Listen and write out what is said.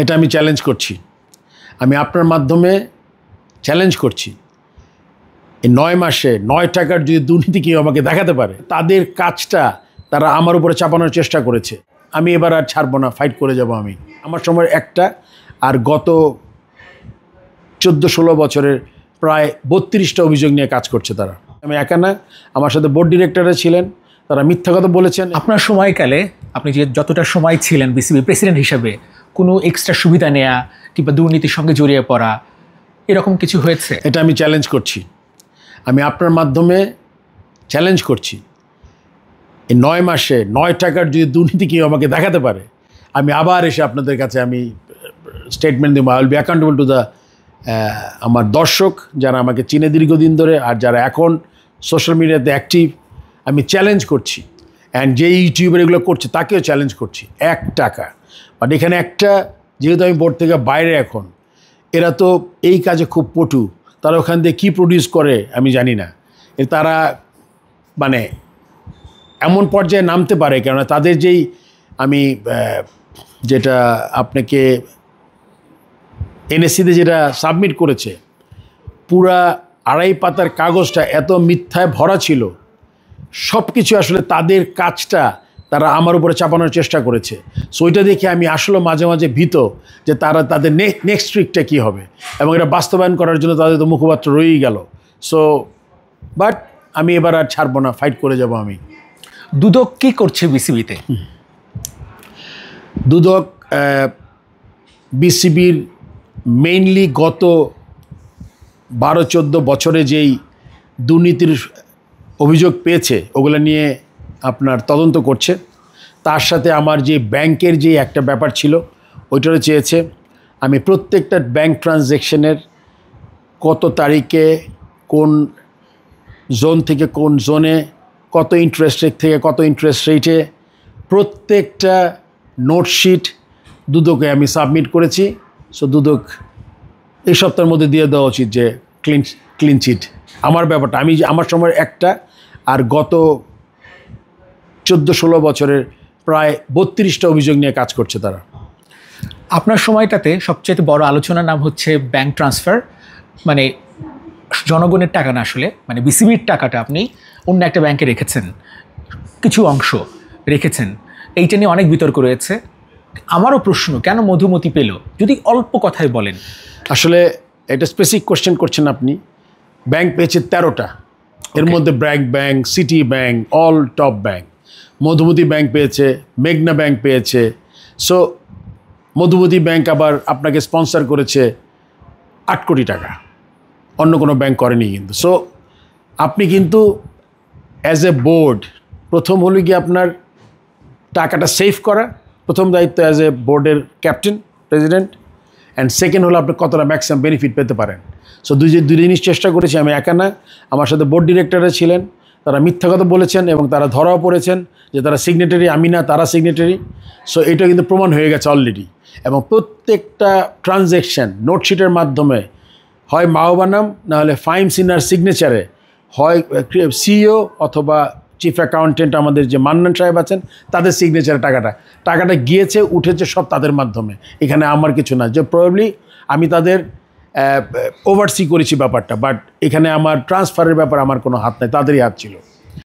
এটা আমি চ্যালেঞ্জ করছি, আমি আপনার মাধ্যমে চ্যালেঞ্জ করছি। এই 9 মাসে 9 টাকার যদি দুর্নীতি কেউ আমাকে দেখাতে পারে, তাদের কাজটা তারা আমার উপরে চাপানোর চেষ্টা করেছে। আমি এবার আর ছাড়বো না, ফাইট করে যাব আমি। আমার সময় একটা, আর গত 14-16 বছরের প্রায় 32টা অভিযোগ নিয়ে কাজ করছে তারা। আমি একা না, আমার সাথে বোর্ড ডিরেক্টররা ছিলেন, তারা মিথ্যা কথা বলেছেন। আপনার সময়কালে আপনি যে যতটা সময় ছিলেন বিসিবি প্রেসিডেন্ট হিসাবে, কোনো এক্সট্রা সুবিধা নেওয়া কিংবা দুর্নীতির সঙ্গে জড়িয়ে পড়া এরকম কিছু হয়েছে? এটা আমি চ্যালেঞ্জ করছি, আমি আপনার মাধ্যমে চ্যালেঞ্জ করছি। এই 9 মাসে 9 টাকার যদি দুর্নীতি কেউ আমাকে দেখাতে পারে, আমি আবার এসে আপনাদের কাছে আমি স্টেটমেন্ট দেবো। I will be accountable to the আমার দর্শক যারা আমাকে চিনে দীর্ঘদিন ধরে, আর যারা এখন সোশ্যাল মিডিয়াতে অ্যাক্টিভ। আমি চ্যালেঞ্জ করছি, অ্যান্ড যে ইউটিউবার এগুলো করছে তাকেও চ্যালেঞ্জ করছি। 1 টাকা, বাট এখানে একটা, যেহেতু আমি বোর্ড থেকে বাইরে এখন, এরা তো এই কাজে খুব পটু, তারা ওখান থেকে কী প্রডিউস করে আমি জানি না। তারা মানে এমন পর্যায়ে নামতে পারে, কেননা তাদের যেই আমি যেটা আপনাকে এনএসসিতে যেটা সাবমিট করেছে, পুরা 2.5 পাতার কাগজটা এত মিথ্যায় ভরা ছিল। সব কিছু আসলে তাদের কাজটা তারা আমার উপরে চাপানোর চেষ্টা করেছে। সো ওইটা দেখে আমি আসলে মাঝে মাঝে ভীত যে তাদের নেক্সট ট্রিকটা কী হবে, এবং এটা বাস্তবায়ন করার জন্য তাদের তো মুখপাত্র রয়েই গেল। সো বাট আমি এবার আর ছাড়বো না, ফাইট করে যাব আমি। দুদক কী করছে বিসিবিতে? দুদক বিসিবির মেইনলি গত 12-14 বছরে যেই দুর্নীতির অভিযোগ পেয়েছে ওগুলো নিয়ে আপনার তদন্ত করছে। তার সাথে আমার যে ব্যাংকের যে একটা ব্যাপার ছিল ওইটারও চেয়েছে। আমি প্রত্যেকটা ব্যাংক ট্রানজ্যাকশনের কত তারিখে কোন জোন থেকে কোন জোনে কত ইন্টারেস্ট রেট থেকে কত ইন্টারেস্ট রেটে প্রত্যেকটা নোটশিট দুদকে আমি সাবমিট করেছি। সো দুদক এই সপ্তাহের মধ্যে দিয়ে দেওয়া উচিত যে ক্লিন চিট। আমার ব্যাপারটা আমি আমার সময় একটা, আর গত 14-16 বছরের প্রায় 32টা অভিযোগ নিয়ে কাজ করছে তারা। আপনার সময়টাতে সবচেয়ে বড় আলোচনার নাম হচ্ছে ব্যাংক ট্রান্সফার, মানে জনগণের টাকা না, আসলে মানে বিসিবির টাকাটা আপনি অন্য একটা ব্যাংকে রেখেছেন, কিছু অংশ রেখেছেন। এইটা নিয়ে অনেক বিতর্ক রয়েছে। আমারও প্রশ্ন, কেন মধুমতি পেল, যদি অল্প কথায় বলেন। আসলে এটা স্পেসিফিক কোশ্চেন করছেন আপনি। ব্যাংক পেয়েছে 13টা, এর মধ্যে BRAC bank, city bank, all top bank. Madhumati bank পেয়েছে, মেঘনা ব্যাংক পেয়েছে। সো মধুমতি ব্যাংক আবার আপনাকে স্পন্সর করেছে 8 কোটি টাকা, অন্য কোনো ব্যাংক করেনি কিন্তু। সো আপনি কিন্তু অ্যাজ এ বোর্ড, প্রথম হলো কি আপনার টাকাটা সেভ করা, প্রথম দায়িত্ব অ্যাজ এ বোর্ডের ক্যাপ্টেন প্রেসিডেন্ট, অ্যান্ড সেকেন্ড হলো আপনি কতটা ম্যাক্সিমাম বেনিফিট পেতে পারেন। সো দুই জিনিস চেষ্টা করেছি, আমি একা না, আমার সাথে বোর্ড ডিরেক্টররা ছিলেন, তারা মিথ্যা কথা বলেছেন এবং তারা ধরাও পড়েছেন যে তারা সিগনেটারি, আমি না, তারা সিগনেটারি। সো এটা কিন্তু প্রমাণ হয়ে গেছে অলরেডি। এবং প্রত্যেকটা ট্রানজ্যাকশান নোটশিটের মাধ্যমে হয় মাওবানাম নাহলে ফাইম সিনার সিগনেচারে, হয় সিইও অথবা চিফ অ্যাকাউন্টেন্ট আমাদের যে মান্নান সাহেব আছেন তাদের সিগনেচারে টাকাটা গিয়েছে, উঠেছে সব তাদের মাধ্যমে। এখানে আমার কিছু না, যে প্রবাবলি আমি তাদের ওভারসি করেছি ব্যাপারটা, বাট এখানে আমার ট্রান্সফারের ব্যাপার আমার কোনো হাত নাই, তাদেরই হাত ছিল।